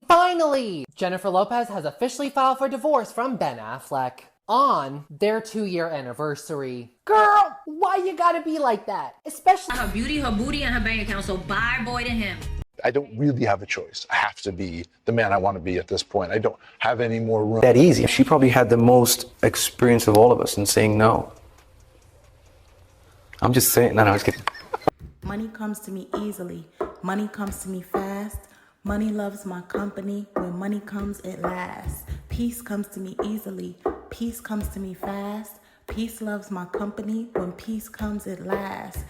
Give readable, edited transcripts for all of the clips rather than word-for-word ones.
Finally! Jennifer Lopez has officially filed for divorce from Ben Affleck on their 2-year anniversary. Girl, why you gotta be like that? Especially her beauty, her booty, and her bank account, so bye boy to him. I don't really have a choice. I have to be the man I want to be at this point. I don't have any more room. That easy. She probably had the most experience of all of us in saying no. I'm just saying, no, I was kidding. Money comes to me easily. Money comes to me fast. Money loves my company. When money comes, it lasts. Peace comes to me easily. Peace comes to me fast. Peace loves my company. When peace comes, it lasts.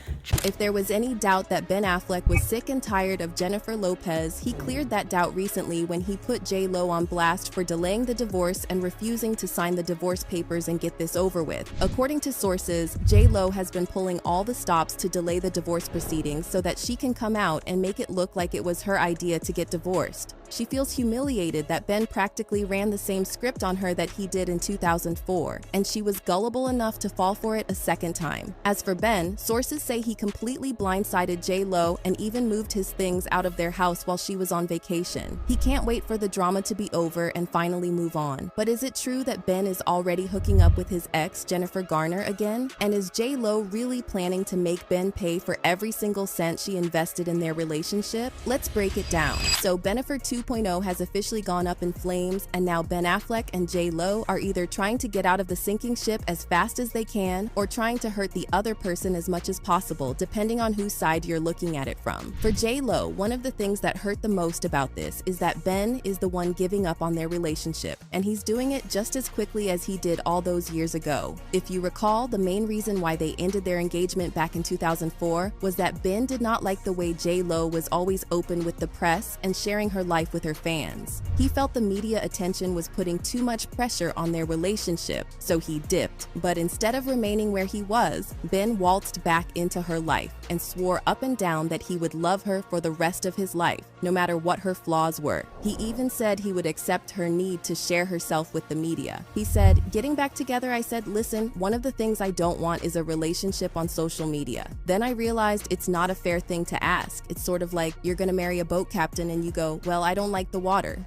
If there was any doubt that Ben Affleck was sick and tired of Jennifer Lopez, he cleared that doubt recently when he put J.Lo on blast for delaying the divorce and refusing to sign the divorce papers and get this over with. According to sources, J.Lo has been pulling all the stops to delay the divorce proceedings so that she can come out and make it look like it was her idea to get divorced. She feels humiliated that Ben practically ran the same script on her that he did in 2004, and she was gullible enough to fall for it a second time. As for Ben, sources say he completely blindsided J.Lo and even moved his things out of their house while she was on vacation. He can't wait for the drama to be over and finally move on. But is it true that Ben is already hooking up with his ex, Jennifer Garner, again? And is J.Lo really planning to make Ben pay for every single cent she invested in their relationship? Let's break it down. So Bennifer 2.0 has officially gone up in flames, and now Ben Affleck and J.Lo are either trying to get out of the sinking ship as fast as they can or trying to hurt the other person as much as possible, depending on whose side you're looking at it from. For J.Lo, one of the things that hurt the most about this is that Ben is the one giving up on their relationship, and he's doing it just as quickly as he did all those years ago. If you recall, the main reason why they ended their engagement back in 2004 was that Ben did not like the way J.Lo was always open with the press and sharing her life with her fans. He felt the media attention was putting too much pressure on their relationship, so he dipped. But instead of remaining where he was, Ben waltzed back into her life and swore up and down that he would love her for the rest of his life, no matter what her flaws were. He even said he would accept her need to share herself with the media. He said, "Getting back together, I said, listen, one of the things I don't want is a relationship on social media. Then I realized it's not a fair thing to ask. It's sort of like you're gonna marry a boat captain and you go, well, I don't like the water."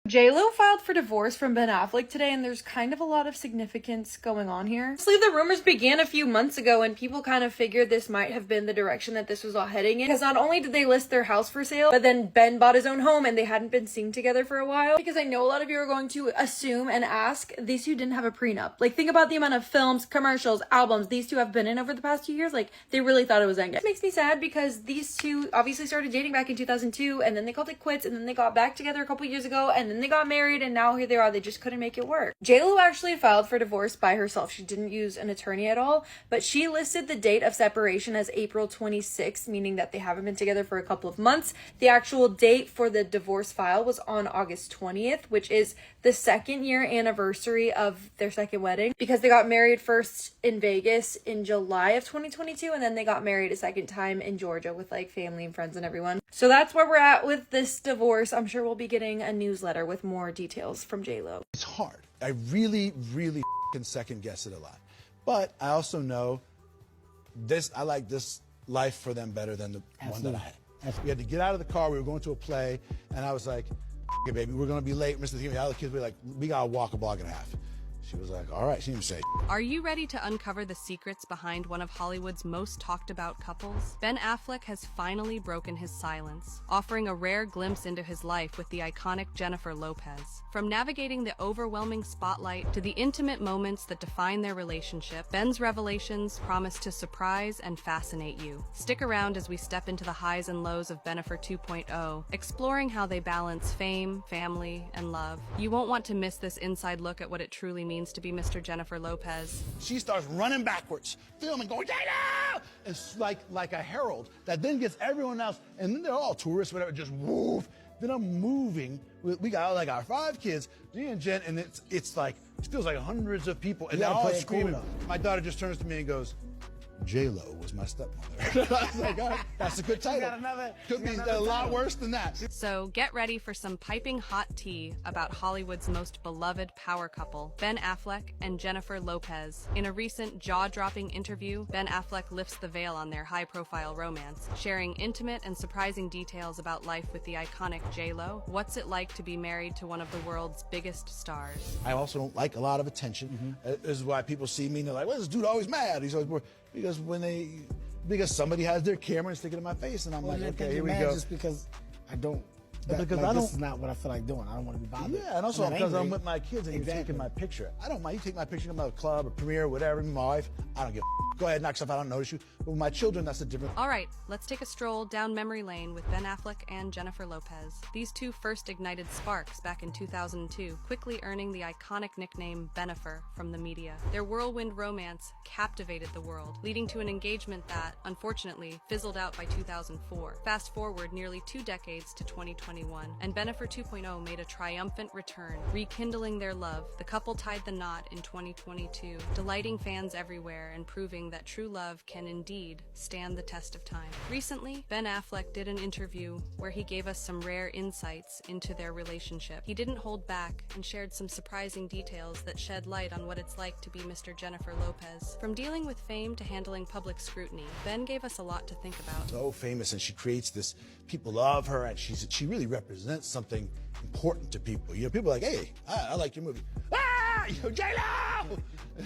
J.Lo filed for divorce from Ben Affleck today, and there's kind of a lot of significance going on here. Honestly, the rumors began a few months ago, and people kind of figured this might have been the direction that this was all heading in, because not only did they list their house for sale, but then Ben bought his own home, and they hadn't been seen together for a while. Because I know a lot of you are going to assume and ask, these two didn't have a prenup. Like, think about the amount of films, commercials, albums these two have been in over the past 2 years. Like, they really thought it was ending. It makes me sad because these two obviously started dating back in 2002, and then they called it quits, and then they got back together a couple years ago, and then they got married, and now here they are. They just couldn't make it work. J.Lo actually filed for divorce by herself. She didn't use an attorney at all, but she listed the date of separation as April 26th, meaning that they haven't been together for a couple of months. The actual date for the divorce file was on August 20th, which is the 2nd year anniversary of their second wedding, because they got married first in Vegas in July of 2022, and then they got married a second time in Georgia with like family and friends and everyone. So that's where we're at with this divorce. I'm sure we'll be getting a newsletter with more details from J.Lo. It's hard. I really can second guess it a lot. But I also know I like this life for them better than the one that I had. We had to get out of the car. We were going to a play, and I was like, "Okay, baby, we're going to be late." Mr. The other kids were like, "We got to walk a block and a half." She was like, "All right." She didn't say. Are you ready to uncover the secrets behind one of Hollywood's most talked about couples? Ben Affleck has finally broken his silence, offering a rare glimpse into his life with the iconic Jennifer Lopez. From navigating the overwhelming spotlight to the intimate moments that define their relationship, Ben's revelations promise to surprise and fascinate you. Stick around as we step into the highs and lows of Bennifer 2.0, exploring how they balance fame, family, and love. You won't want to miss this inside look at what it truly means to be Mr. Jennifer Lopez. She starts running backwards, filming, going, "Jada!" It's like a herald that then gets everyone else, and then they're all tourists, whatever, just woof. Then I'm moving. We got like our 5 kids, me and Jen, and it's like, it feels like hundreds of people, and they're all screaming. My daughter just turns to me and goes, J-Lo was my stepmother. I was like, all right, that's a good title. Could be a lot worse than that. So get ready for some piping hot tea about Hollywood's most beloved power couple, Ben Affleck and Jennifer Lopez. In a recent jaw-dropping interview, Ben Affleck lifts the veil on their high-profile romance, sharing intimate and surprising details about life with the iconic J-Lo. What's it like to be married to one of the world's biggest stars? I also don't like a lot of attention. This is why people see me and they're like, "Why is this dude always mad?" He's always bored. Because somebody has their camera and sticking in my face, and I'm like, okay, here we go. Just because I don't. This is not what I feel like doing. I don't want to be bothered. Yeah, and also because I'm with my kids and you're taking my picture. I don't mind. You take my picture in a club or premiere or whatever. My wife, I don't give a Go ahead, knock stuff out. I don't notice you. But with my children, that's a different. All right, let's take a stroll down memory lane with Ben Affleck and Jennifer Lopez. These two first ignited sparks back in 2002, quickly earning the iconic nickname Benifer from the media. Their whirlwind romance captivated the world, leading to an engagement that, unfortunately, fizzled out by 2004. Fast forward nearly 2 decades to 2021, and Benifer 2.0 made a triumphant return, rekindling their love. The couple tied the knot in 2022, delighting fans everywhere and proving that true love can indeed stand the test of time. Recently, Ben Affleck did an interview where he gave us some rare insights into their relationship. He didn't hold back and shared some surprising details that shed light on what it's like to be Mr. Jennifer Lopez. From dealing with fame to handling public scrutiny, Ben gave us a lot to think about. So famous, and she creates this, people love her, and she really represents something important to people. You know, people are like, hey, I like your movie. J-Lo!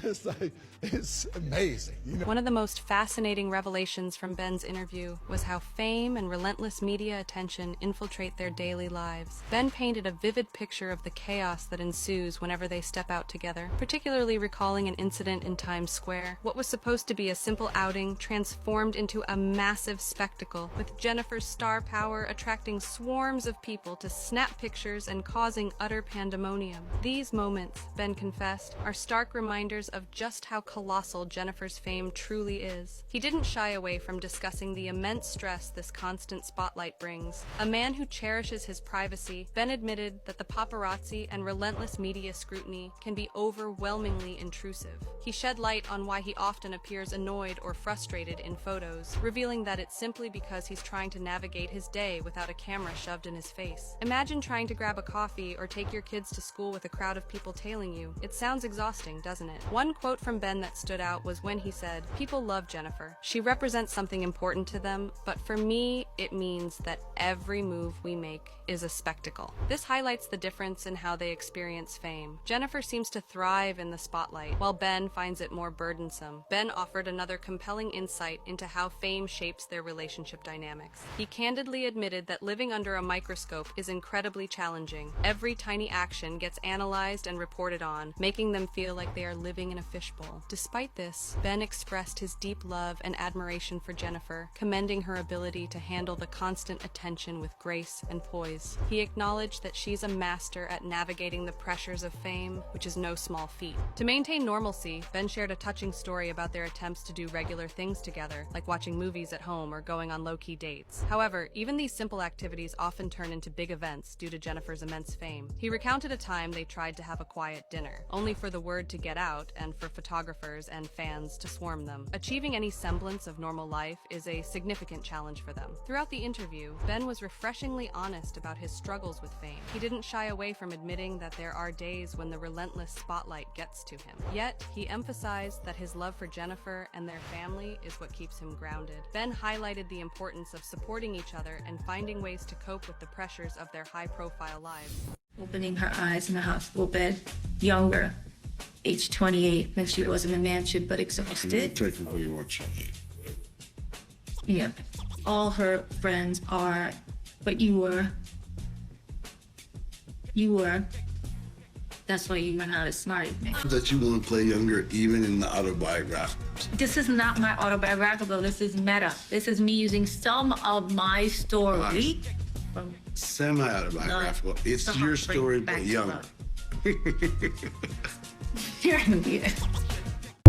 It's like, it's amazing. You know? One of the most fascinating revelations from Ben's interview was how fame and relentless media attention infiltrate their daily lives. Ben painted a vivid picture of the chaos that ensues whenever they step out together, particularly recalling an incident in Times Square. What was supposed to be a simple outing transformed into a massive spectacle, with Jennifer's star power attracting swarms of people to snap pictures and causing utter pandemonium. These moments, Ben confessed, are stark reminders of just how colossal Jennifer's fame truly is. He didn't shy away from discussing the immense stress this constant spotlight brings. A man who cherishes his privacy, Ben admitted that the paparazzi and relentless media scrutiny can be overwhelmingly intrusive. He shed light on why he often appears annoyed or frustrated in photos, revealing that it's simply because he's trying to navigate his day without a camera shoved in his face. Imagine trying to grab a coffee or take your kids to school with a crowd of people tailing you. It sounds exhausting, doesn't it? One quote from Ben that stood out was when he said, "People love Jennifer. She represents something important to them, but for me, it means that every move we make is a spectacle." This highlights the difference in how they experience fame. Jennifer seems to thrive in the spotlight, while Ben finds it more burdensome. Ben offered another compelling insight into how fame shapes their relationship dynamics. He candidly admitted that living under a microscope is incredibly challenging. Every tiny action gets analyzed and reported on, making them feel like they are living in a fishbowl. Despite this, Ben expressed his deep love and admiration for Jennifer, commending her ability to handle the constant attention with grace and poise. He acknowledged that she's a master at navigating the pressures of fame, which is no small feat. To maintain normalcy, Ben shared a touching story about their attempts to do regular things together, like watching movies at home or going on low-key dates. However, even these simple activities often turn into big events due to Jennifer's immense fame. He recounted a time they tried to have a quiet dinner, only for the word to get out and for photographers and fans to swarm them. Achieving any semblance of normal life is a significant challenge for them. Throughout the interview, Ben was refreshingly honest about his struggles with fame. He didn't shy away from admitting that there are days when the relentless spotlight gets to him. Yet, he emphasized that his love for Jennifer and their family is what keeps him grounded. Ben highlighted the importance of supporting each other and finding ways to cope with the pressures of their high-profile lives. Opening her eyes in a hospital bed, younger, age 28, when she was in a mansion but exhausted. Technically, you weren't 28. Yeah, all her friends are, but you were. That's why you ran out of smart. That you want to play younger even in the autobiographical. This is not my autobiographical, this is meta. This is me using some of my story. Semi-autobiographical. It's your story, but younger. You're an idiot.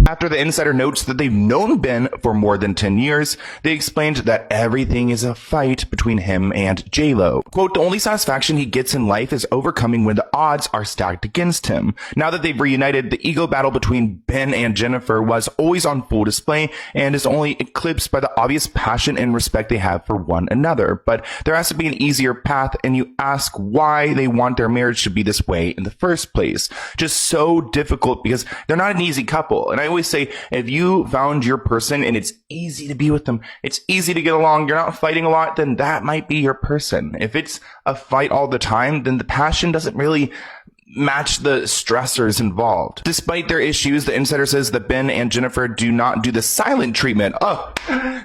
After the insider notes that they've known Ben for more than 10 years, they explained that everything is a fight between him and J-Lo. Quote, the only satisfaction he gets in life is overcoming when the odds are stacked against him. Now that they've reunited, the ego battle between Ben and Jennifer was always on full display and is only eclipsed by the obvious passion and respect they have for one another. But there has to be an easier path, and you ask why they want their marriage to be this way in the first place. Just so difficult because they're not an easy couple. And I always say, if you found your person and it's easy to be with them, it's easy to get along, you're not fighting a lot, then that might be your person. If it's a fight all the time, then the passion doesn't really match the stressors involved. Despite their issues, the insider says that Ben and Jennifer do not do the silent treatment. Oh,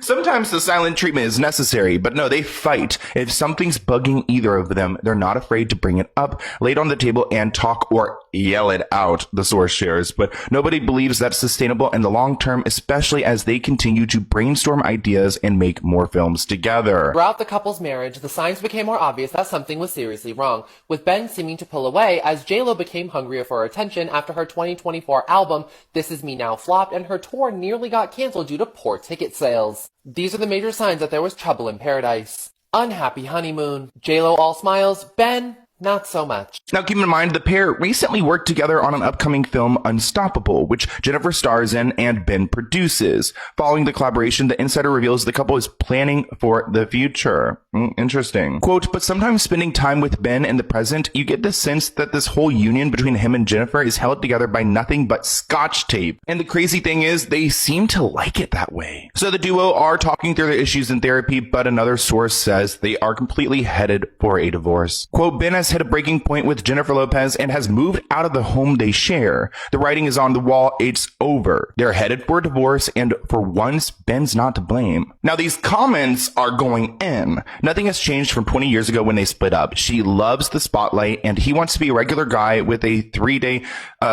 sometimes the silent treatment is necessary, but no, they fight. If something's bugging either of them, they're not afraid to bring it up, lay it on the table, and talk or yell it out, the source shares. But nobody believes that's sustainable in the long term, especially as they continue to brainstorm ideas and make more films together. Throughout the couple's marriage, the signs became more obvious that something was seriously wrong, with Ben seeming to pull away as J-Lo became hungrier for attention after her 2024 album, This Is Me Now, flopped and her tour nearly got cancelled due to poor ticket sales. These are the major signs that there was trouble in paradise. Unhappy honeymoon. J-Lo all smiles, Ben, not so much. Now keep in mind, the pair recently worked together on an upcoming film, Unstoppable, which Jennifer stars in and Ben produces. Following the collaboration, the insider reveals the couple is planning for the future. Interesting. Quote, but sometimes spending time with Ben in the present, you get the sense that this whole union between him and Jennifer is held together by nothing but scotch tape. And the crazy thing is, they seem to like it that way. So the duo are talking through their issues in therapy, but another source says they are completely headed for a divorce. Quote, Ben has hit a breaking point with Jennifer Lopez and has moved out of the home they share. The writing is on the wall. It's over. They're headed for a divorce, and for once, Ben's not to blame. Now, these comments are going in. Nothing has changed from 20 years ago when they split up. She loves the spotlight, and he wants to be a regular guy with a 3-day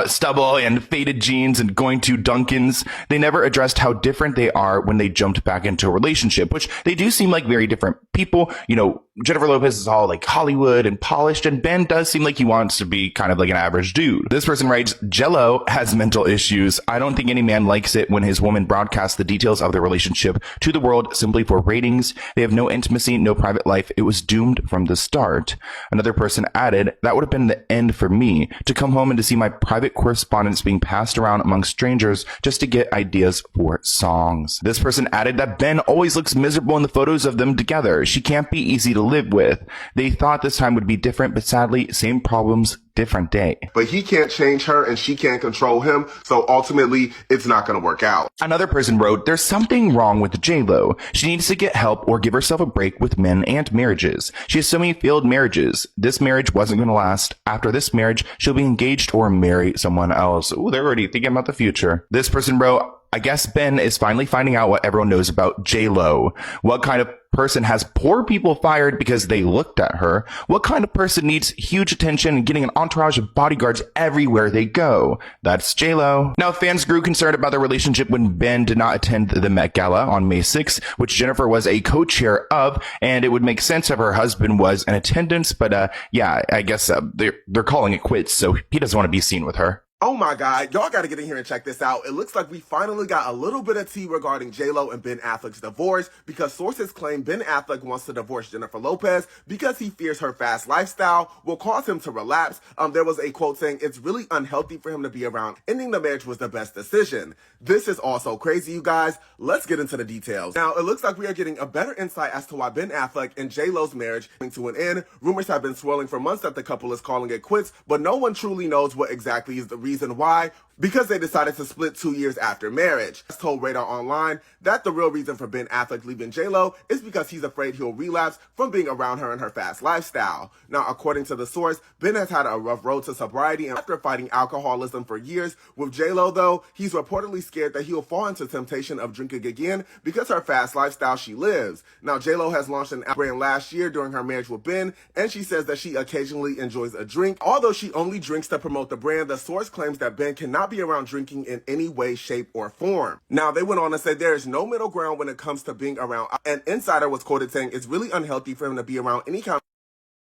stubble and faded jeans and going to Dunkin's. They never addressed how different they are when they jumped back into a relationship, which they do seem like very different people. You know, Jennifer Lopez is all like Hollywood and polished, and Ben does seem like he wants to be kind of like an average dude. This person writes, Jello has mental issues. I don't think any man likes it when his woman broadcasts the details of their relationship to the world simply for ratings. They have no intimacy, no private life. It was doomed from the start. Another person added, that would have been the end for me, to come home and to see my private correspondence being passed around among strangers just to get ideas for songs. This person added that Ben always looks miserable in the photos of them together. She can't be easy to live with. They thought this time would be different, but sadly, same problems, different day. But he can't change her and she can't control him, so ultimately it's not going to work out. Another person wrote, there's something wrong with J-Lo. She needs to get help or give herself a break with men and marriages. She has so many failed marriages. This marriage wasn't going to last. After this marriage, she'll be engaged or marry someone else. Ooh, they're already thinking about the future. This person wrote, I guess Ben is finally finding out what everyone knows about J-Lo. What kind of person has poor people fired because they looked at her? What kind of person needs huge attention and getting an entourage of bodyguards everywhere they go? That's J-Lo. Now, fans grew concerned about their relationship when Ben did not attend the Met Gala on May 6th, which Jennifer was a co-chair of, and it would make sense if her husband was in attendance, but yeah, I guess they're calling it quits, so he doesn't want to be seen with her. Oh my God, y'all gotta get in here and check this out. It looks like we finally got a little bit of tea regarding J-Lo and Ben Affleck's divorce, because sources claim Ben Affleck wants to divorce Jennifer Lopez because he fears her fast lifestyle will cause him to relapse. There was a quote saying it's really unhealthy for him to be around. Ending the marriage was the best decision. This is also crazy, you guys. Let's get into the details. Now, it looks like we are getting a better insight as to why Ben Affleck and J-Lo's marriage coming to an end. Rumors have been swirling for months that the couple is calling it quits, but no one truly knows what exactly is the reason why, because they decided to split 2 years after marriage. I told Radar Online that the real reason for Ben Affleck leaving J-Lo is because he's afraid he'll relapse from being around her and her fast lifestyle. Now, according to the source, Ben has had a rough road to sobriety and after fighting alcoholism for years. With J-Lo, though, he's reportedly scared that he'll fall into temptation of drinking again because her fast lifestyle she lives. Now, J-Lo has launched an brand last year during her marriage with Ben, and she says that she occasionally enjoys a drink. Although she only drinks to promote the brand, the source claims that Ben cannot be around drinking in any way, shape, or form. Now, they went on to say there is no middle ground when it comes to being around. An insider was quoted saying it's really unhealthy for him to be around any kind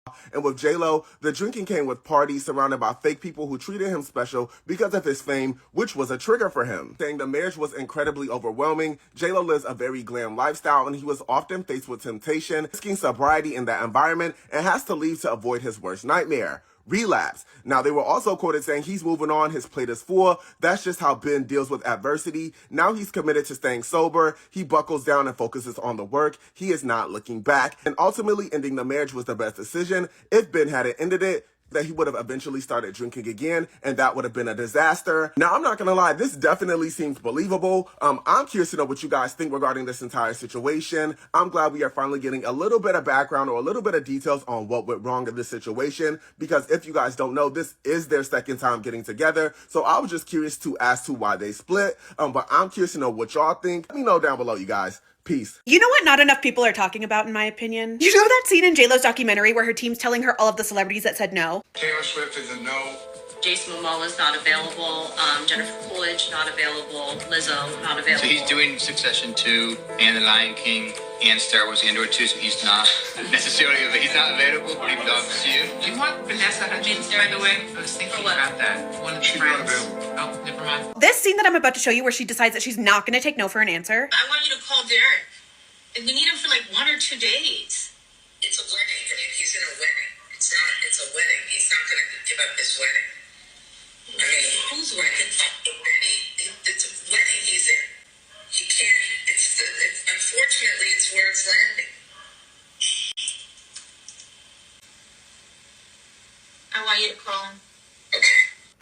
of And with J-Lo, the drinking came with parties surrounded by fake people who treated him special because of his fame, which was a trigger for him. Saying the marriage was incredibly overwhelming, J-Lo lives a very glam lifestyle and he was often faced with temptation, risking sobriety in that environment, and has to leave to avoid his worst nightmare: relapse. Now, they were also quoted saying he's moving on, his plate is full. That's just how Ben deals with adversity. Now he's committed to staying sober. He buckles down and focuses on the work. He is not looking back. And ultimately, ending the marriage was the best decision. If Ben hadn't ended it, that he would have eventually started drinking again, and that would have been a disaster. Now, I'm not gonna lie, this definitely seems believable. I'm curious to know what you guys think regarding this entire situation. I'm glad we are finally getting a little bit of background or a little bit of details on what went wrong in this situation, because if you guys don't know, this is their second time getting together. So I was just curious as to why they split, but I'm curious to know what y'all think. Let me know down below, you guys. Peace. You know what not enough people are talking about, in my opinion? You know that scene in J-Lo's documentary where her team's telling her all of the celebrities that said no? Taylor Swift is a no. Jason Momoa's not available. Jennifer Coolidge not available. Lizzo not available. So he's doing Succession 2 and The Lion King and Star Wars Andor 2, so he's not necessarily he's not available, but he loves you. Do you want Vanessa Hudgens, by the way? I was thinking about that. One of the friends. Oh, never mind. This scene that I'm about to show you where she decides that she's not going to take no for an answer. I want you to call Derek. And we need him for like 1 or 2 days. It's a wedding. He's in a wedding. It's a wedding. He's not going to give up his wedding. I mean, whose wedding? It's a wedding he's in. He can't, unfortunately, it's where it's landing. I want you to call him.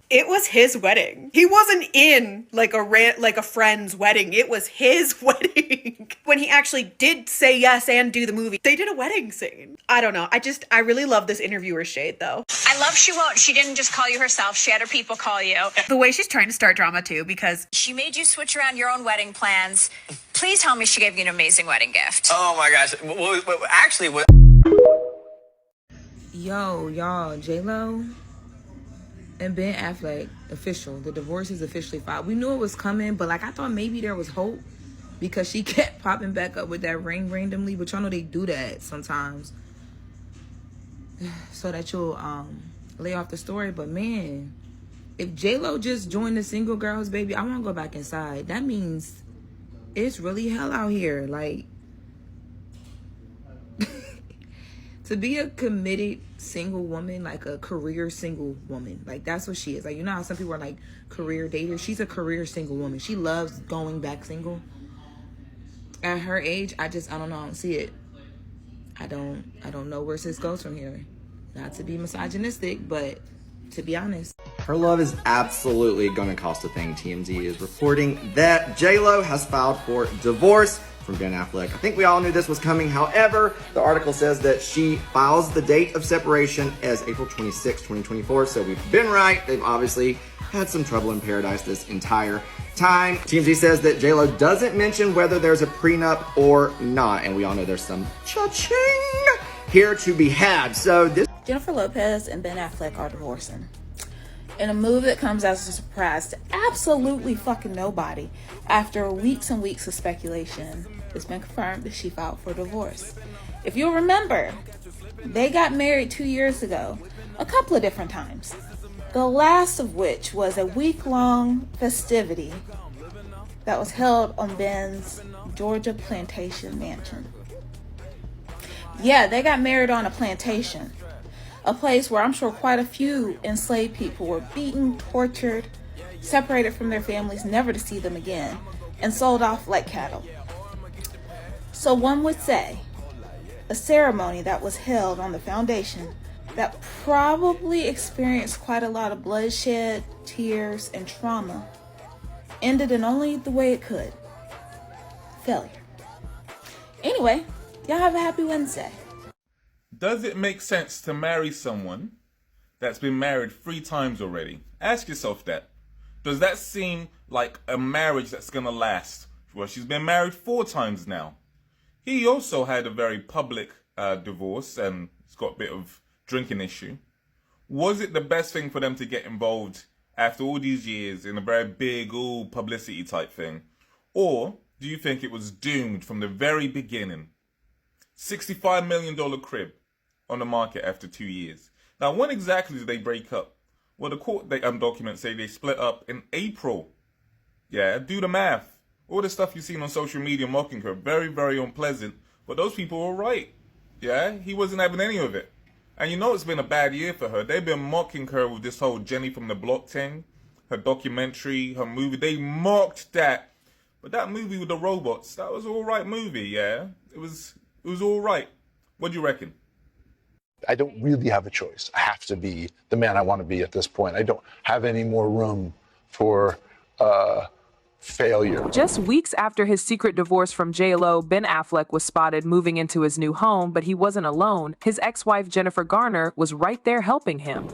It was his wedding. He wasn't in like a friend's wedding. It was his wedding. When he actually did say yes and do the movie, they did a wedding scene. I don't know. I really love this interviewer's shade though. I love she didn't just call you herself. She had her people call you. The way she's trying to start drama too, because she made you switch around your own wedding plans. Please tell me she gave you an amazing wedding gift. Oh my gosh. Well, actually, what? Yo, y'all, J-Lo and Ben Affleck, official. The divorce is officially filed. We knew it was coming, but like I thought maybe there was hope because she kept popping back up with that ring randomly. But y'all know they do that sometimes so that you'll lay off the story. But man, if J-Lo just joined the single girls, baby, I want to go back inside. That means it's really hell out here. Like, to be a committed single woman, like a career single woman, like that's what she is. Like, you know how some people are like career daters? She's a career single woman. She loves going back single. At her age, I don't know. I don't see it. I don't know where this goes from here. Not to be misogynistic, but to be honest. Her love is absolutely going to cost a thing. TMZ is reporting that J-Lo has filed for divorce from Ben Affleck. I think we all knew this was coming. However, the article says that she files the date of separation as April 26, 2024. So we've been right. They've obviously had some trouble in paradise this entire time. TMZ says that J-Lo doesn't mention whether there's a prenup or not. And we all know there's some cha-ching here to be had. So this Jennifer Lopez and Ben Affleck are divorcing. In a move that comes as a surprise to absolutely fucking nobody. After weeks and weeks of speculation, it's been confirmed that she filed for divorce. If you'll remember, they got married 2 years ago, a couple of different times. The last of which was a week-long festivity that was held on Ben's Georgia plantation mansion. Yeah, they got married on a plantation. A place where I'm sure quite a few enslaved people were beaten, tortured, separated from their families, never to see them again, and sold off like cattle. So one would say, a ceremony that was held on the foundation that probably experienced quite a lot of bloodshed, tears, and trauma, ended in only the way it could. Failure. Anyway, y'all have a happy Wednesday. Does it make sense to marry someone that's been married 3 times already? Ask yourself that. Does that seem like a marriage that's going to last? Well, she's been married 4 times now. He also had a very public divorce and he's got a bit of drinking issue. Was it the best thing for them to get involved after all these years in a very big publicity type thing? Or do you think it was doomed from the very beginning? $65 million crib. on the market after 2 years. Now, when exactly did they break up? Well, the court documents say they split up in April. Yeah, do the math. All the stuff you've seen on social media mocking her, very, very unpleasant. But those people were right. Yeah, he wasn't having any of it. And you know it's been a bad year for her. They've been mocking her with this whole Jenny from the Block thing, her documentary, her movie. They mocked that. But that movie with the robots, that was an alright movie, yeah? It was alright. What do you reckon? I don't really have a choice. I have to be the man I want to be at this point. I don't have any more room for failure. Just weeks after his secret divorce from J.Lo, Ben Affleck was spotted moving into his new home, but he wasn't alone. His ex-wife, Jennifer Garner, was right there helping him.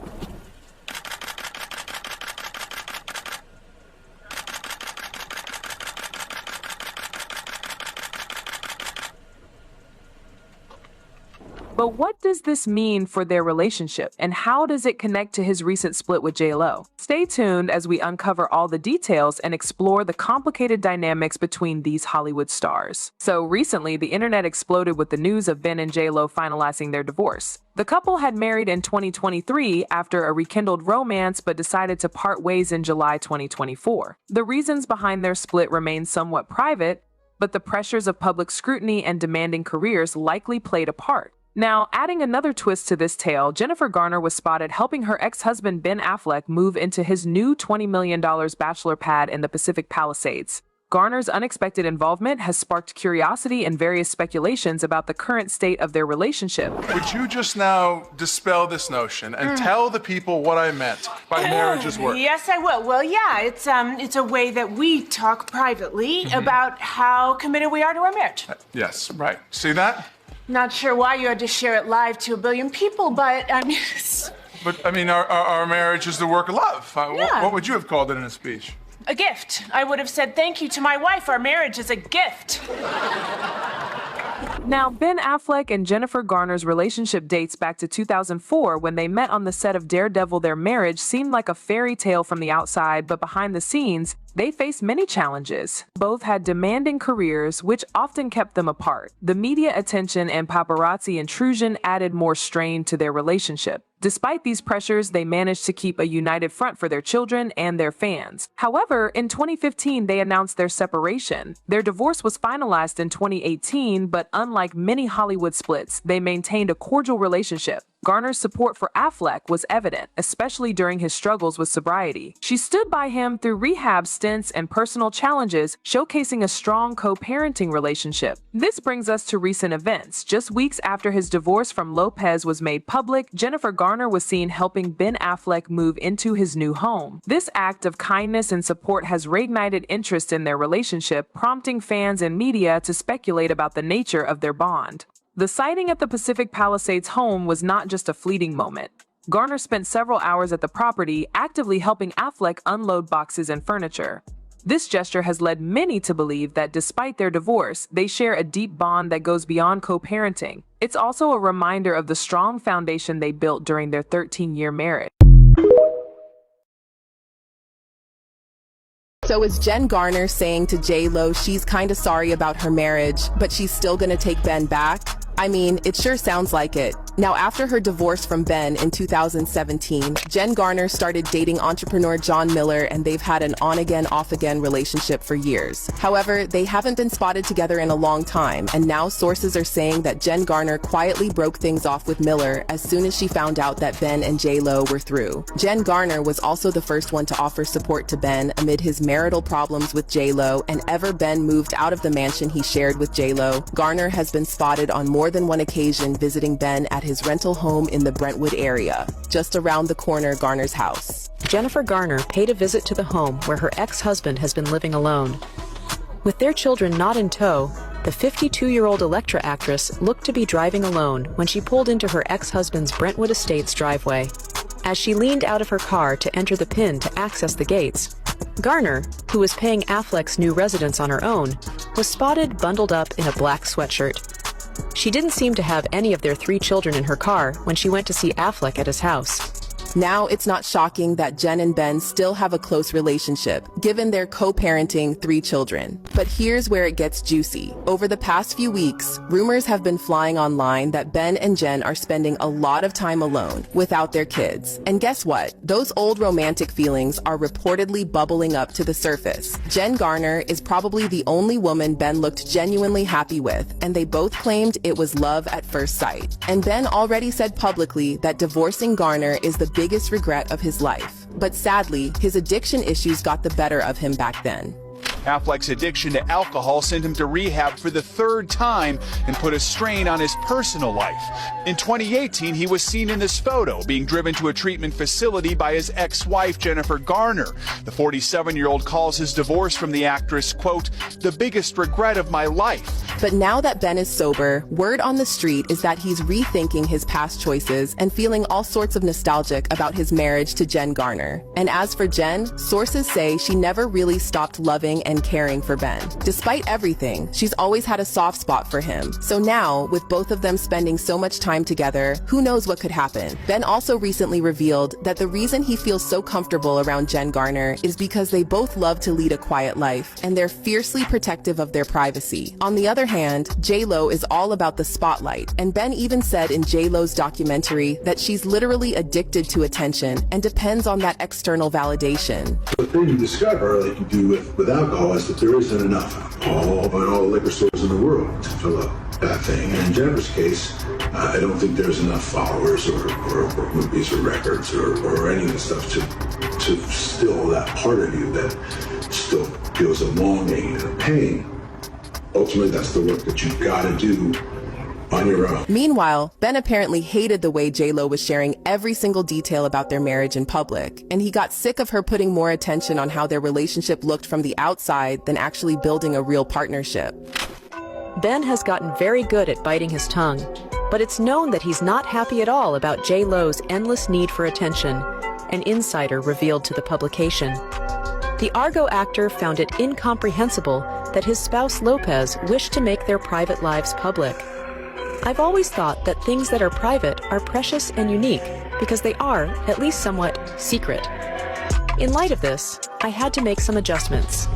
But what does this mean for their relationship, and how does it connect to his recent split with J.Lo? Stay tuned as we uncover all the details and explore the complicated dynamics between these Hollywood stars. So recently, the internet exploded with the news of Ben and J.Lo finalizing their divorce. The couple had married in 2023 after a rekindled romance, but decided to part ways in July 2024. The reasons behind their split remain somewhat private, but the pressures of public scrutiny and demanding careers likely played a part. Now, adding another twist to this tale, Jennifer Garner was spotted helping her ex-husband Ben Affleck move into his new $20 million bachelor pad in the Pacific Palisades. Garner's unexpected involvement has sparked curiosity and various speculations about the current state of their relationship. Would you just now dispel this notion and tell the people what I meant by marriage's work? Yes, I will. Well, yeah, it's a way that we talk privately about how committed we are to our marriage. Yes, right. See that? Not sure why you had to share it live to 1 billion people, but I mean... But, I mean, our marriage is the work of love. Yeah. What would you have called it in a speech? A gift. I would have said thank you to my wife. Our marriage is a gift. Now, Ben Affleck and Jennifer Garner's relationship dates back to 2004 when they met on the set of Daredevil. Their marriage seemed like a fairy tale from the outside, but behind the scenes, they faced many challenges. Both had demanding careers, which often kept them apart. The media attention and paparazzi intrusion added more strain to their relationship. Despite these pressures, they managed to keep a united front for their children and their fans. However, in 2015, they announced their separation. Their divorce was finalized in 2018, but unlike many Hollywood splits, they maintained a cordial relationship. Garner's support for Affleck was evident, especially during his struggles with sobriety. She stood by him through rehab stints and personal challenges, showcasing a strong co-parenting relationship. This brings us to recent events. Just weeks after his divorce from Lopez was made public, Jennifer Garner was seen helping Ben Affleck move into his new home. This act of kindness and support has reignited interest in their relationship, prompting fans and media to speculate about the nature of their bond. The sighting at the Pacific Palisades home was not just a fleeting moment. Garner spent several hours at the property, actively helping Affleck unload boxes and furniture. This gesture has led many to believe that despite their divorce, they share a deep bond that goes beyond co-parenting. It's also a reminder of the strong foundation they built during their 13-year marriage. So is Jen Garner saying to J.Lo she's kind of sorry about her marriage, but she's still gonna take Ben back? I mean, it sure sounds like it. Now, after her divorce from Ben in 2017, Jen Garner started dating entrepreneur John Miller, and they've had an on-again, off-again relationship for years. However, they haven't been spotted together in a long time, and now sources are saying that Jen Garner quietly broke things off with Miller as soon as she found out that Ben and J.Lo were through. Jen Garner was also the first one to offer support to Ben amid his marital problems with J.Lo, and ever Ben moved out of the mansion he shared with J.Lo, Garner has been spotted on more than one occasion visiting Ben at his rental home in the Brentwood area, just around the corner Garner's house. Jennifer Garner paid a visit to the home where her ex-husband has been living alone. With their children not in tow, the 52-year-old Elektra actress looked to be driving alone when she pulled into her ex-husband's Brentwood Estates driveway. As she leaned out of her car to enter the PIN to access the gates, Garner, who was paying Affleck's new residence on her own, was spotted bundled up in a black sweatshirt. She didn't seem to have any of their 3 children in her car when she went to see Affleck at his house. years. Now it's not shocking that Jen and Ben still have a close relationship, given their co-parenting 3 children. But here's where it gets juicy. Over the past few weeks, rumors have been flying online that Ben and Jen are spending a lot of time alone, without their kids. And guess what? Those old romantic feelings are reportedly bubbling up to the surface. Jen Garner is probably the only woman Ben looked genuinely happy with, and they both claimed it was love at first sight. And Ben already said publicly that divorcing Garner is the biggest regret of his life. But sadly, his addiction issues got the better of him back then. Affleck's addiction to alcohol sent him to rehab for the 3rd time and put a strain on his personal life. In 2018, he was seen in this photo being driven to a treatment facility by his ex-wife, Jennifer Garner. The 47-year-old calls his divorce from the actress, quote, "the biggest regret of my life." But now that Ben is sober, word on the street is that he's rethinking his past choices and feeling all sorts of nostalgic about his marriage to Jen Garner. And as for Jen, sources say she never really stopped loving and caring for Ben. Despite everything, she's always had a soft spot for him. So now, with both of them spending so much time together, who knows what could happen? Ben also recently revealed that the reason he feels so comfortable around Jen Garner is because they both love to lead a quiet life, and they're fiercely protective of their privacy. On the other hand, J.Lo is all about the spotlight, and Ben even said in J.Lo's documentary that she's literally addicted to attention and depends on that external validation. The thing you discover, like you do with alcohol, is that there isn't enough alcohol in all the liquor stores in the world to fill up that thing. And in Jennifer's case, I don't think there's enough followers or movies or records or any of the stuff to still that part of you that still feels a longing and a pain. Ultimately, that's the work that you've got to do on your own. Meanwhile, Ben apparently hated the way J.Lo was sharing every single detail about their marriage in public, and he got sick of her putting more attention on how their relationship looked from the outside than actually building a real partnership. Ben has gotten very good at biting his tongue, but it's known that he's not happy at all about J.Lo's endless need for attention, an insider revealed to the publication. The Argo actor found it incomprehensible that his spouse Lopez wished to make their private lives public. I've always thought that things that are private are precious and unique because they are, at least somewhat, secret. In light of this, I had to make some adjustments.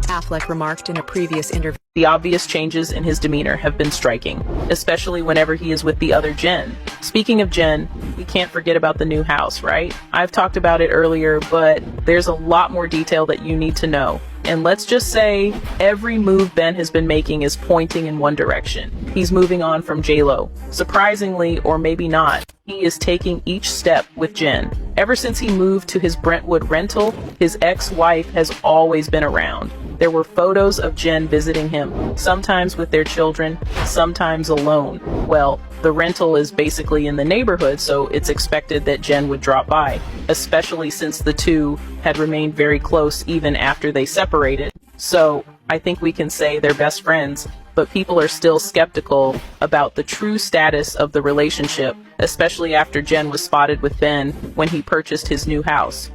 Affleck remarked in a previous interview. The obvious changes in his demeanor have been striking, especially whenever he is with the other Jen. Speaking of Jen, we can't forget about the new house, right? I've talked about it earlier, but there's a lot more detail that you need to know. And let's just say every move Ben has been making is pointing in one direction. He's moving on from J.Lo. Surprisingly, or maybe not, he is taking each step with Jen. Ever since he moved to his Brentwood rental, his ex-wife has always been around. There were photos of Jen visiting him, sometimes with their children, sometimes alone. Well, the rental is basically in the neighborhood, so it's expected that Jen would drop by, especially since the two had remained very close even after they separated. So I think we can say they're best friends, but people are still skeptical about the true status of the relationship, especially after Jen was spotted with Ben when he purchased his new house.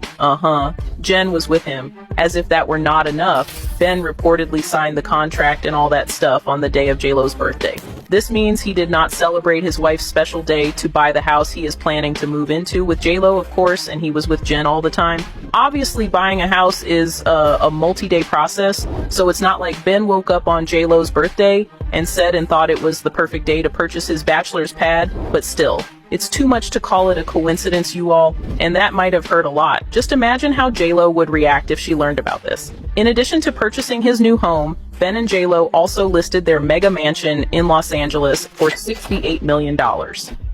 Jen was with him. As if that were not enough, Ben reportedly signed the contract and all that stuff on the day of J.Lo's birthday. This means he did not celebrate his wife's special day to buy the house he is planning to move into with J.Lo, of course, and he was with Jen all the time. Obviously, buying a house is a multi-day process, so it's not like Ben woke up on J.Lo's birthday and said and thought it was the perfect day to purchase his bachelor's pad, but still. It's too much to call it a coincidence, you all, and that might have hurt a lot. Just imagine how J.Lo would react if she learned about this. In addition to purchasing his new home, Ben and J.Lo also listed their mega mansion in Los Angeles for $68 million.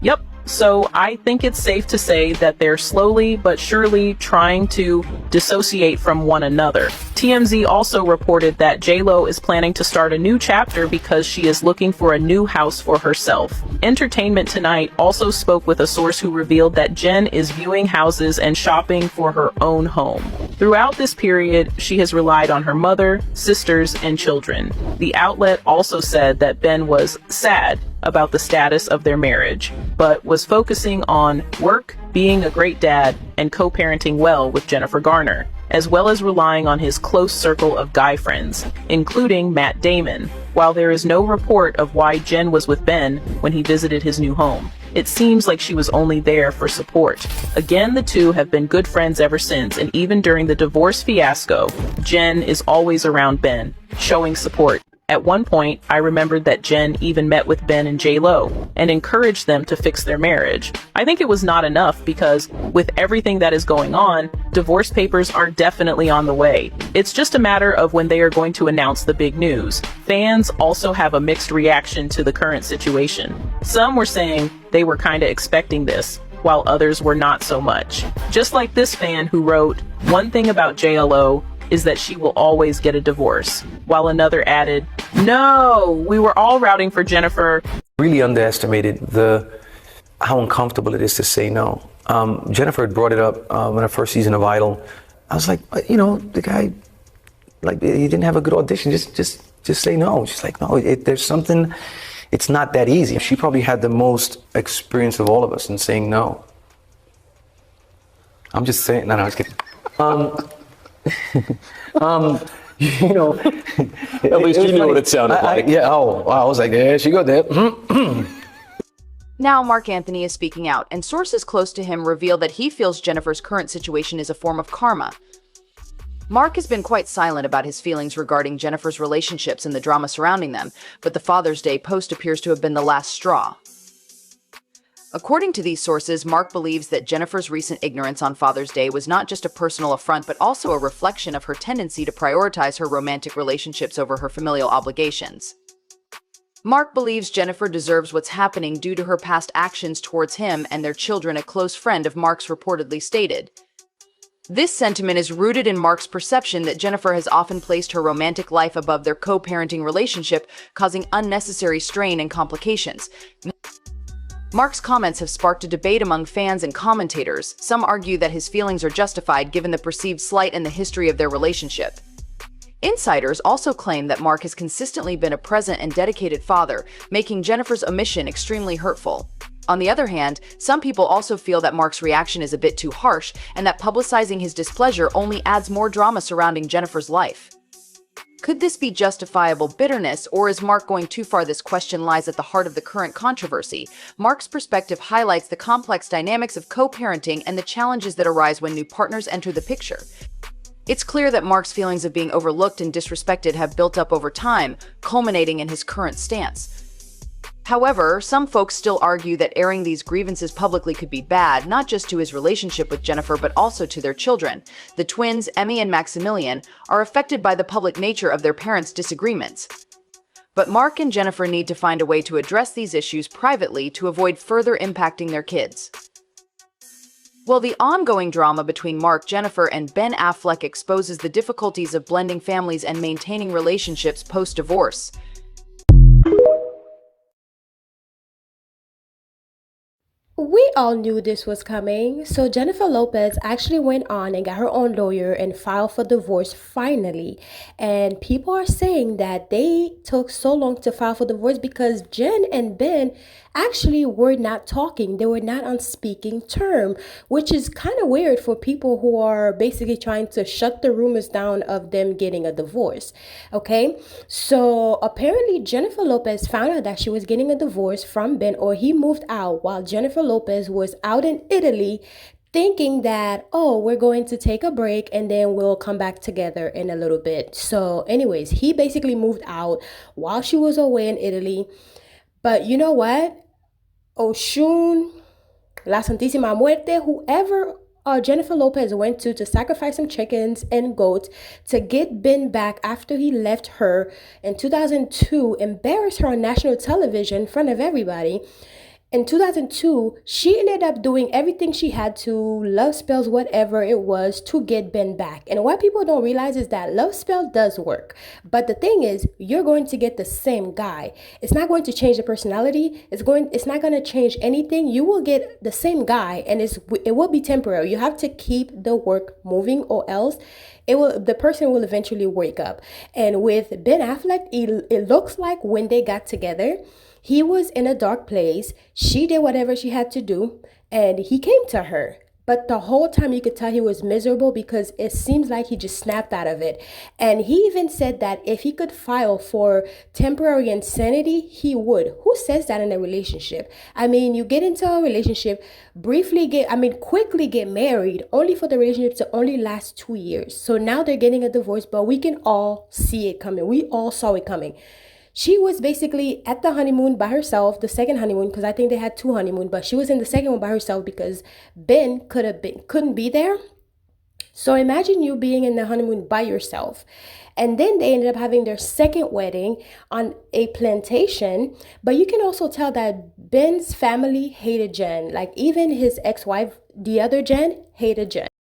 Yep. So I think it's safe to say that they're slowly but surely trying to dissociate from one another. TMZ also reported that J.Lo is planning to start a new chapter because she is looking for a new house for herself. Entertainment Tonight also spoke with a source who revealed that Jen is viewing houses and shopping for her own home. Throughout this period, she has relied on her mother, sisters, and children. The outlet also said that Ben was sad about the status of their marriage, but was focusing on work, being a great dad, and co-parenting well with Jennifer Garner. as well as relying on his close circle of guy friends, including Matt Damon, while there is no report of why Jen was with Ben when he visited his new home. It seems like she was only there for support. Again, the two have been good friends ever since, and even during the divorce fiasco, Jen is always around Ben, showing support. At one point, I remembered that Jen even met with Ben and J.Lo and encouraged them to fix their marriage. I think it was not enough because, with everything that is going on, divorce papers are definitely on the way. It's just a matter of when they are going to announce the big news. Fans also have a mixed reaction to the current situation. Some were saying they were kinda expecting this, while others were not so much. Just like this fan who wrote, "One thing about J.Lo is that she will always get a divorce," while another added, "No, we were all rooting for Jennifer." Really underestimated how uncomfortable it is to say no. Jennifer had brought it up in her first season of Idol. I was like, the guy, he didn't have a good audition. Just say no. She's like, no, there's something. It's not that easy. She probably had the most experience of all of us in saying no. I'm just saying. No, I was kidding. At least you knew what it sounded like. I was like, there she go there. Now Marc Anthony is speaking out, and sources close to him reveal that he feels Jennifer's current situation is a form of karma. Marc has been quite silent about his feelings regarding Jennifer's relationships and the drama surrounding them, but the Father's Day post appears to have been the last straw. According to these sources, Marc believes that Jennifer's recent ignorance on Father's Day was not just a personal affront, but also a reflection of her tendency to prioritize her romantic relationships over her familial obligations. Marc believes Jennifer deserves what's happening due to her past actions towards him and their children, a close friend of Marc's reportedly stated. This sentiment is rooted in Marc's perception that Jennifer has often placed her romantic life above their co-parenting relationship, causing unnecessary strain and complications. Marc's comments have sparked a debate among fans and commentators. Some argue that his feelings are justified given the perceived slight in the history of their relationship. Insiders also claim that Marc has consistently been a present and dedicated father, making Jennifer's omission extremely hurtful. On the other hand, some people also feel that Marc's reaction is a bit too harsh and that publicizing his displeasure only adds more drama surrounding Jennifer's life. Could this be justifiable bitterness, or is Marc going too far? This question lies at the heart of the current controversy. Marc's perspective highlights the complex dynamics of co-parenting and the challenges that arise when new partners enter the picture. It's clear that Marc's feelings of being overlooked and disrespected have built up over time, culminating in his current stance. However, some folks still argue that airing these grievances publicly could be bad, not just to his relationship with Jennifer, but also to their children. The twins, Emmy and Maximilian, are affected by the public nature of their parents' disagreements. But Marc and Jennifer need to find a way to address these issues privately to avoid further impacting their kids. While the ongoing drama between Marc, Jennifer, and Ben Affleck exposes the difficulties of blending families and maintaining relationships post-divorce. We all knew this was coming, so Jennifer Lopez actually went on and got her own lawyer and filed for divorce finally. And people are saying that they took so long to file for divorce because Jen and Ben actually were not talking. They were not on speaking term, which is kind of weird for people who are basically trying to shut the rumors down of them getting a divorce. Okay, so apparently Jennifer Lopez found out that she was getting a divorce from Ben, or he moved out while Jennifer Lopez was out in Italy, thinking that, oh, we're going to take a break and then we'll come back together in a little bit. So anyways, he basically moved out while she was away in Italy. But you know what? OSHUN, La Santísima Muerte, whoever Jennifer Lopez went to sacrifice some chickens and goats to get Ben back after he left her in 2002, embarrassed her on national television in front of everybody. In 2002, she ended up doing everything she had to, love spells, whatever it was, to get Ben back. And what people don't realize is that love spell does work. But the thing is, you're going to get the same guy. It's not going to change the personality. It's not going to change anything. You will get the same guy, and it will be temporary. You have to keep the work moving, or else the person will eventually wake up. And with Ben Affleck, it looks like when they got together, he was in a dark place. She did whatever she had to do, and he came to her. But the whole time you could tell he was miserable because it seems like he just snapped out of it. And he even said that if he could file for temporary insanity, he would. Who says that in a relationship? I mean, you get into a relationship, quickly get married, only for the relationship to only last 2 years. So now they're getting a divorce, but we can all see it coming. We all saw it coming. She was basically at the honeymoon by herself, the second honeymoon, because I think they had 2 honeymoons, but she was in the second one by herself because Ben couldn't be there. So imagine you being in the honeymoon by yourself. And then they ended up having their second wedding on a plantation. But you can also tell that Ben's family hated Jen. Like even his ex-wife, the other Jen, hated Jen.